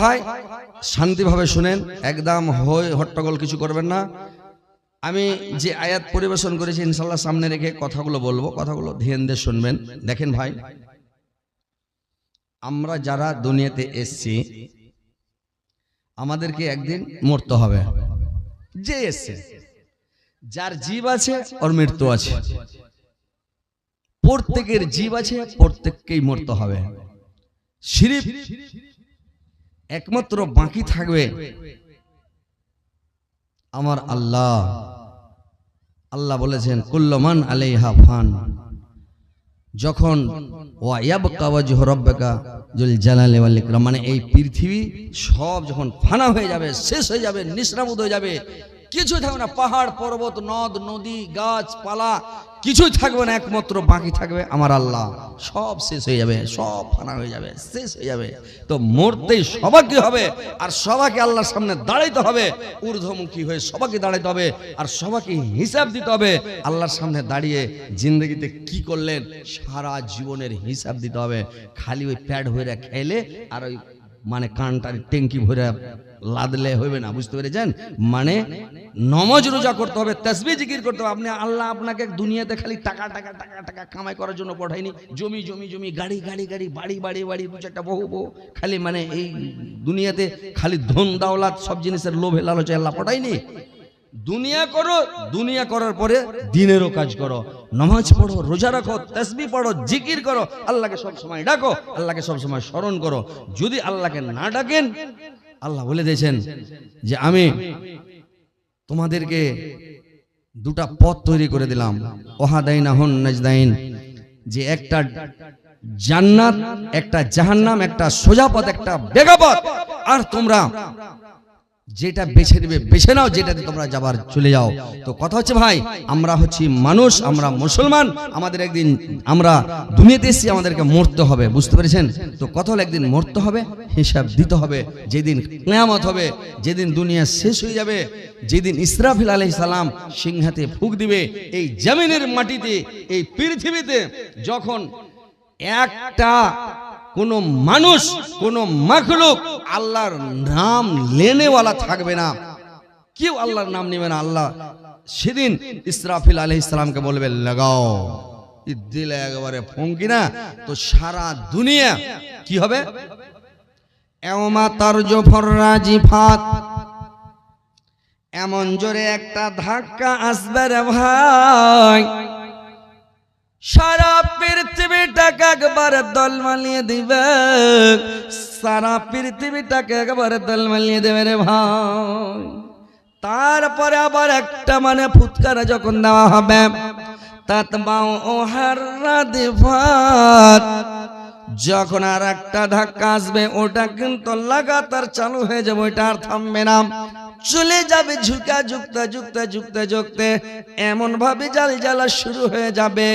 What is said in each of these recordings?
ভাই শান্তিভাবে শুনেন, একদম হই হট্টগোল কিছু করবেন না। আমি যে আয়াত পরিবেশন করেছি ইনশাআল্লাহ সামনে রেখে কথাগুলো বলবো, কথাগুলো ধ্যান দিয়ে শুনবেন। দেখেন ভাই, আমরা যারা দুনিয়াতে এসছি আমাদেরকে একদিন মরতে হবে। যে এসছে, যার জীব আছে ওর মৃত্যু আছে, প্রত্যেকের জীব আছে, প্রত্যেককেই মরতে হবে। সিরিফ একমাত্র বাকি থাকবে আমার আল্লাহ। আল্লাহ বলেছেন কুল্লু মান আলাইহা ফান, যখন ওয়া ইয়াবকা ওয়াজহু রাব্বিকা যুল জালালি ওয়াল ইকরাম, মানে এই পৃথিবী সব যখন ফানা হয়ে যাবে, শেষ হয়ে যাবে, নিষ্প্রাবুদ হয়ে যাবে, কিছুই থাকবে না, পাহাড় পর্বত নদ নদী গাছপালা কিছুই থাকবে না, একমাত্র বাকি থাকবে আমার আল্লাহ। সব শেষ হয়ে যাবে, সব ফানা হয়ে যাবে, শেষ হয়ে যাবে। তো মরতেই সবাইকে হবে, আর সবাইকে আল্লাহর সামনে দাঁড়াইতে হবে, ঊর্ধ্বমুখী হয়ে সবাইকে দাঁড়াইতে হবে, আর সবাইকে হিসাব দিতে হবে। আল্লাহর সামনে দাঁড়িয়ে জিন্দগিতে কি করলেন সারা জীবনের হিসাব দিতে হবে। খালি ওই প্যাড ভরে খেলে আর ওই মানে কানটার ট্যাঙ্কি ভরে লাদলে হইবে না, বুঝতে পেরেছেন? মানে নমাজ রোজা করতে হবে, তাসবিহ জিকির করতে হবে। আপনি আল্লাহ আপনাকে দুনিয়াতে খালি টাকা টাকা টাকা টাকা কামাই করার জন্য পাঠায়নি, জমি জমি জমি গাড়ি গাড়ি গাড়ি বাড়ি বাড়ি বাড়ি দু চারটা বহু বহু খালি মানে এই দুনিয়াতে খালি ধন দাওলাত সব জিনিসের লোভে লালচে আল্লাহ পাঠায়নি। দুনিয়া করো, দুনিয়া করার পরে দিনেরও কাজ করো, নামাজ পড়ো, রোজা রাখো, তাসবিহ পড়ো, জিকির করো, আল্লাহকে সব সময় ডাকো, আল্লাহকে সব সময় স্মরণ করো। যদি আল্লাহকে না ডাকেন, আল্লাহ বলে দিয়েছেন যে আমি তোমাদেরকে দুটা পথ তৈরি করে দিলাম, ওয়াহাদাইনাহুন নাজদাইন, যে একটা জান্নাত, একটা জাহান্নাম, একটা সোজা পথ, একটা বেগা পথ। আর তোমরা যেটা বেছে নেবে বেছে নাও, যেটাতে তোমরা যাবার চলে যাও। তো কথা হচ্ছে ভাই, আমরা হচ্ছি মানুষ, আমরা মুসলমান, আমাদের একদিন আমরা দুনিয়াতে এসেছি, আমাদেরকে মরতে হবে, বুঝতে পেরেছেন? তো কথা হলো একদিন মরতে হবে, হিসাব দিতে হবে। যেদিন কিয়ামত হবে, যেদিন দুনিয়া শেষ হয়ে যাবে, যেদিন ইসরাফিল আলাইহিস সালাম সিংহাতে ফুঁক দিবে, এই জমিনের মাটিতে, এই পৃথিবীতে যখন একটা কোন মানুষ, কোন মাখলুক আল্লাহর নাম লেনেওয়ালা থাকবে না, কেউ আল্লাহর নাম নেবে না। আল্লাহ সেদিন ইসরাফিল আলাইহিস সালামকে বলবে লাগাও, দিলে একেবারে ফঙ্কি না, তো সারা দুনিয়া কি হবে? ইয়াউমা তারজুফুর রাজিফাত, এমন জোরে একটা ধাক্কা আসবে রে ভাই, সারা পৃথিবীটাকে একবারে দলমালিয়ে দিবে, সারা পৃথিবীটাকে একবারে দলমালিয়ে দেবে রে ভাই। তারপরে আবার একটা মানে ফুৎকার যখন দেওয়া হবে, তাতবাউ হাররাদিফাত, যখন আর একটা ধাক্কা আসবে, ওটা কিন্তু লাগাতার চালু হয়ে যাবে, ওইটা আর থামবে না, চলে যাবে ঝুঁকা ঝুঁকতে ঝুঁকতে ঝুঁকতে ঝুঁকতে, এমন ভাবে জাল জ্বালা শুরু হয়ে যাবে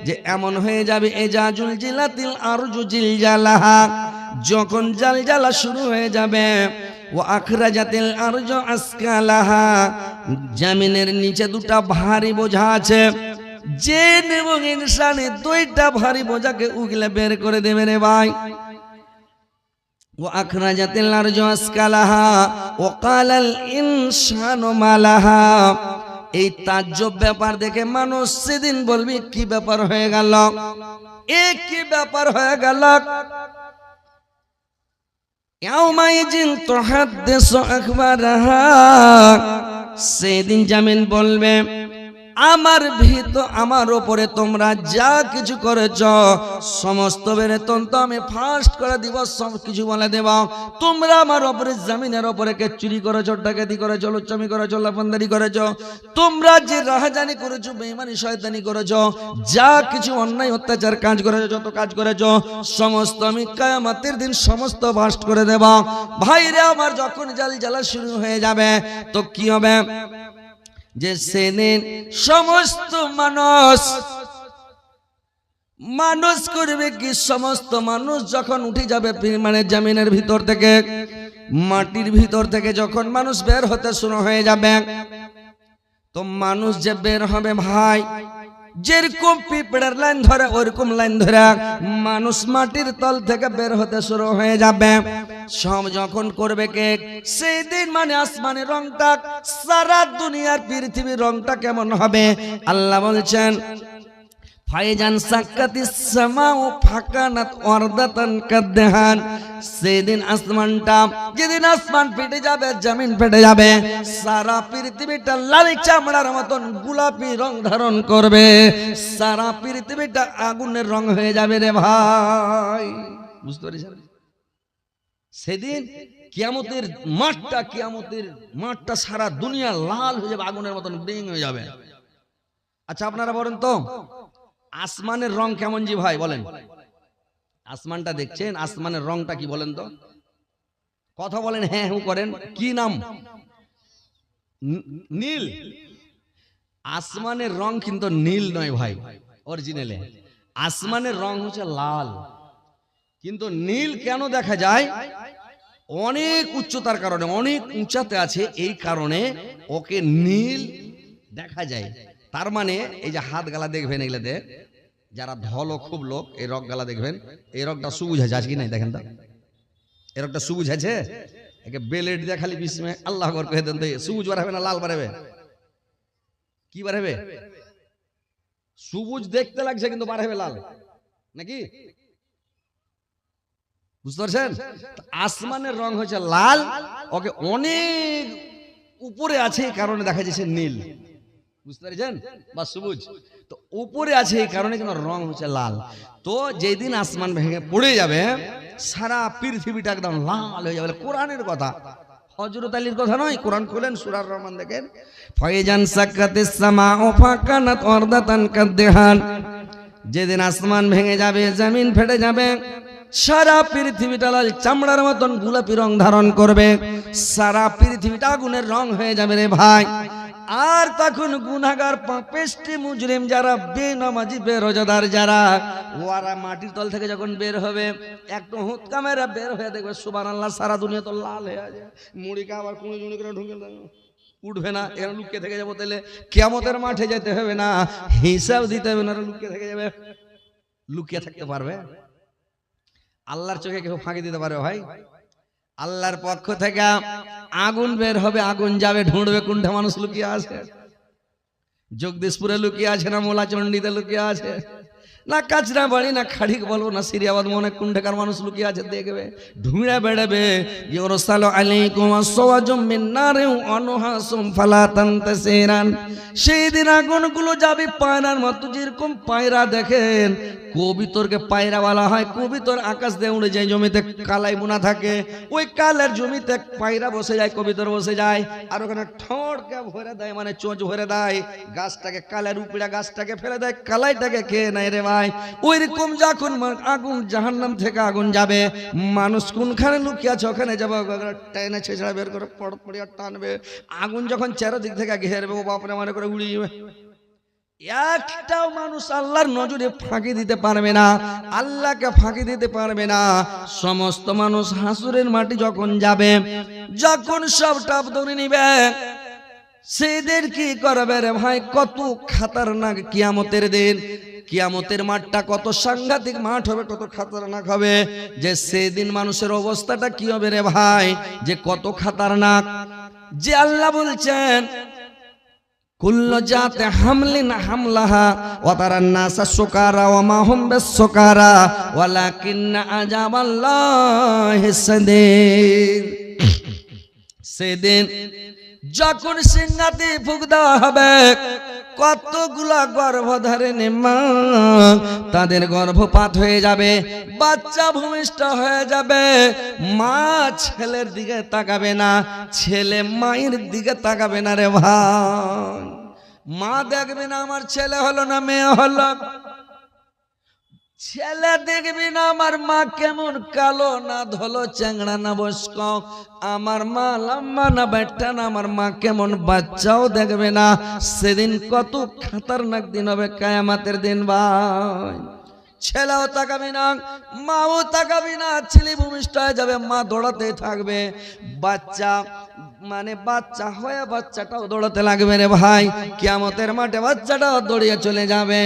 যে এমন হয়ে যাবে এজাজুল জিলাতিল আরজু জিলজালাহা, যখন জাল জ্বালা শুরু হয়ে যাবে, ওয়া আখরাজাতিল আরজু আসকালাহা, জমিনের নিচে দুটা ভারী বোঝা আছে, জিন এবং ইনসানে দুইটা ভারী বোঝাকে উগলে বের করে দেবে রে ভাই। ওয়া আখরাজাতিল আরজু আসকালাহা ওয়া ক্বালাল ইনসানু মালাহা, এই তাজ্জব ব্যাপার দেখে মানুষ সেদিন বলবি কি ব্যাপার হয়ে গেল, এ কি ব্যাপার হয়ে গেল। ইয়াউমাইজিন তুহাদ্দিসু আখবারাহা, সেদিন জামিন বলবে আমার ভিতর আমার উপরে তোমরা যা কিছু করেছ সমস্ত বেতন তো আমি ফার্স্ট করে দিব, সব কিছু বলে দেব। তোমরা আমার উপরে জমিনের উপরে কে চুরি করেছো, ডাকাতি করেছো, লুচ্চামি করেছো, লাফানদারি করেছো, তোমরা যে রাহাজানি করেছো, বেঈমানি শয়তানি করেছো, যা কিছু অন্যায় অত্যাচার কাজ করেছো, যত কাজ করেছো সমস্ত আমি কিয়ামতের দিন সমস্ত ফার্স্ট করে দেব। ভাইরে আমার যখন জাল জ্বালা শুরু হয়ে যাবে, তো কি হবে যে সেদিন সমস্ত মানুষ করবে কি, সমস্ত মানুষ যখন উঠে যাবে মানে জমিনের ভিতর থেকে, মাটির ভিতর থেকে যখন মানুষ বের হতে শুরু হয়ে যাবে, তো মানুষ যে বের হবে ভাই, যেরকম পিঁপড়ের লাইন ধরে ওরকম লাইন ধরে মানুষ মাটির তল থেকে বের হতে শুরু হয়ে যাবে। সব যখন করবে কে সেই দিন মানে আসমানের রংটা সারা দুনিয়ার পৃথিবীর রংটা কেমন হবে? আল্লাহ বলছেন ফাইজান সাক্কাতিস সামাউ ফাকানাত ওয়ারদাতান কাদ্দাহান। সেদিন আসমানটা, যেদিন আসমান ফেটে যাবে, জমিন ফেটে যাবে, সারা পৃথিবীটা লাল চামড়ার মতন গোলাপি রং ধারণ করবে, সারা পৃথিবীটা আগুনের রং হয়ে যাবে রে ভাই। বুঝতে পেরেছেন? সেদিন কিয়ামতের মাঠটা সারা দুনিয়া লাল হয়ে যাবে, আগুনের মতন ব্লিং হয়ে যাবে। আচ্ছা আপনারা বলেন তো আসমানের রং কেমন জি ভাই? বলেন, আসমানটা দেখছেন, আসমানের রংটা কি বলেন তো? কথা বলেন, হ্যাঁ হু করেন। কি নাম? নীল। আসমানের রং কিন্তু নীল নয় ভাই, অরিজিনালে আসমানের রং হচ্ছে লাল। কিন্তু নীল কেন দেখা যায়? অনেক উচ্চতার কারণে, অনেক উঁচাতে আছে, এই কারণে ওকে নীল দেখা যায়। তার মানে এই যে হাত গালা দেখবেন, এগুলোতে যারা ধলো খুব লোক, এই রক গালা দেখবেন, এই রকটা সবুজ আছে, আজ কি নাই দেখেন তো, এই রকটা সবুজ আছে, একে বেলেট দিয়ে খালি বিস্মে আল্লাহ আকবার কহে দেন, সবুজ বাড়াবে না লাল বাড়াবে? কি বাড়াবে? সবুজ দেখতে লাগছে কিন্তু বাড়াবে লাল নাকি? বুঝতে পারছেন? আসমানের রং হচ্ছে লাল, ওকে অনেক উপরে আছে এই কারণে দেখা যাচ্ছে নীল। বুঝতে পারছেন? বা সবুজ তো উপরে আছে এই কারণে কিন্তু রং হচ্ছে লাল। তো যেদিন আসমান ভেঙে পড়ে যাবে সারা পৃথিবীটা একদম লাল হয়ে যাবে। কোরআনের কথা, হযরত আলীর কথা নয়। কোরআন খুলেন, সূরা রহমান দেখেন, ফাইজান সাক্কাতিস সামাউ ফাকানাত ওয়ারদাতান কাদ্দাহান। যেদিন আসমান ভেঙে যাবে, জমিন ফেটে যাবে, সারা পৃথিবীটা লাল চামড়ার মতন গোলাপি রং ধারণ করবে, সারা পৃথিবীটা আগুনের রং হয়ে যাবে রে ভাই। আর তখন গুনাহগার পাপিষ্টি মুজরিম যারা, বেনামাজি বেরোজাদার যারা, ওরা মাটির তল থেকে যখন বের হবে, একটু হুত কামেরা বের হয়ে দেখবে সুবহানাল্লাহ সারা দুনিয়া তো লাল হয়ে আছে, মুড়িকে আবার কুড়ি জুড়ি করে ঢুকে উঠবে না, এরা লুকিয়ে থেকে যাবো। তাহলে কিয়ামতের মাঠে যেতে হবে না, হিসাব দিতে হবে না, লুকিয়ে থেকে যাবে। লুকিয়ে থাকতে পারবে? আল্লাহর চোখে কেউ ফাঁকি দিতে পারবে ভাই? আল্লাহর পক্ষ থেকে আগুন বের হবে, আগুন যাবে, ঢুঁড়বে কোনটা মানুষ লুকিয়ে আছে। জগদীশপুরে লুকিয়ে আছে না মোলাচন্ডিতে লুকিয়ে আছে, না কাচরা বাড়ি, না খাড়িক বলবো, না সিরিয়াবাদ, মনে কোনটাকার মানুষ লুকিয়ে আছে দেখবে, ঢুঁড়ে বেড়াবে। ইউরসালু আলাইকুম আসওয়াজুম মিন নারিন ওয়া নুহাসুম ফালা তানতাসিরান। সেই দিন আগুনগুলো যাবে পায়রার মতো। যেরকম পায়রা দেখেন, কবিতরকে পায়রা বলা হয়, কবিতর আকাশ দিয়ে উড়ে যায়, জমিতে কালাই বোনা থাকে, ওই কালের জমিতে পায়রা বসে যায়, কবিতর বসে যায়, আর ওখানে ঠোঁটকে ভরে দেয়, মানে চোঁচ ভরে দেয়, গাছটাকে কালের উপরে গাছটাকে ফেলে দেয়, কালাইটাকে খেয়ে নেয় রে ভাই। ওই রকম যখন আগুন, জাহান্নাম থেকে আগুন যাবে, মানুষ কোনখানে লুকিয়ে আছে ওখানে যাবে, টাইনে ছেঁচড়া বের করে পড়িয়া টানবে, আগুন যখন চারদিক থেকে ঘেরবে, ও বাপরে মানে করে উড়িয়ে যাবে। একটাও মানুষ আল্লাহর নজরে ফাঁকি দিতে পারবে না, আল্লাহকে ফাঁকি দিতে পারবে না। সমস্ত মানুষ হাসুরের মাটি যখন যাবে, যখন সব টাপ ধরে নিবে, সেদিন কি করবে রে ভাই? কত খাতারনাক কিয়ামতের দিন। কিয়ামতের মাঠটা কত সাংঘাতিক মাঠ হবে, কত খাতারনাক হবে, যে সেদিন মানুষের অবস্থাটা কি হবে রে ভাই, যে কত খাতারনাক। যে আল্লাহ বলছেন কুল্লু জাতে হামলিন হামলাহা ওয়া তারান নাসা সুকারা ওয়া মা হুম বিসুকারা ওয়ালাকিন্না আযাবাল্লাহি শাদীদ। সেদিন যখন সিংহাতে ফুঁক দেওয়া হবে, কতগুলা গর্ভধারিণী মা, তাদের গর্ভপাত হয়ে যাবে, বাচ্চা ভূমিষ্ঠ হয়ে যাবে। মা ছেলের দিকে তাকাবে না, ছেলে মায়ের দিকে তাকাবে না রে ভাই। মা দেখবে না আমার ছেলে হলো না মেয়ে হলো, ছেলে দেখবি না আমার মা কেমন কালো না ধলো চ্যাংড়া না বয়স্ক, আমার মা লম্বা না বেটা না, আমার মা কেমন, বাচ্চাও দেখবে না। সেদিন কত খাতারনাক দিন হবে কিয়ামতের দিন ভাই। ছেলেও তাকাবি না, মাও তাকাবি না, ছেলে ভূমিষ্ঠ হয়ে যাবে, মা দৌড়াতে থাকবে, বাচ্চা মানে বাচ্চা হয়ে বাচ্চাটাও দৌড়াতে লাগবে রে ভাই, কিয়ামতের মাঠে বাচ্চাটাও দৌড়িয়ে চলে যাবে।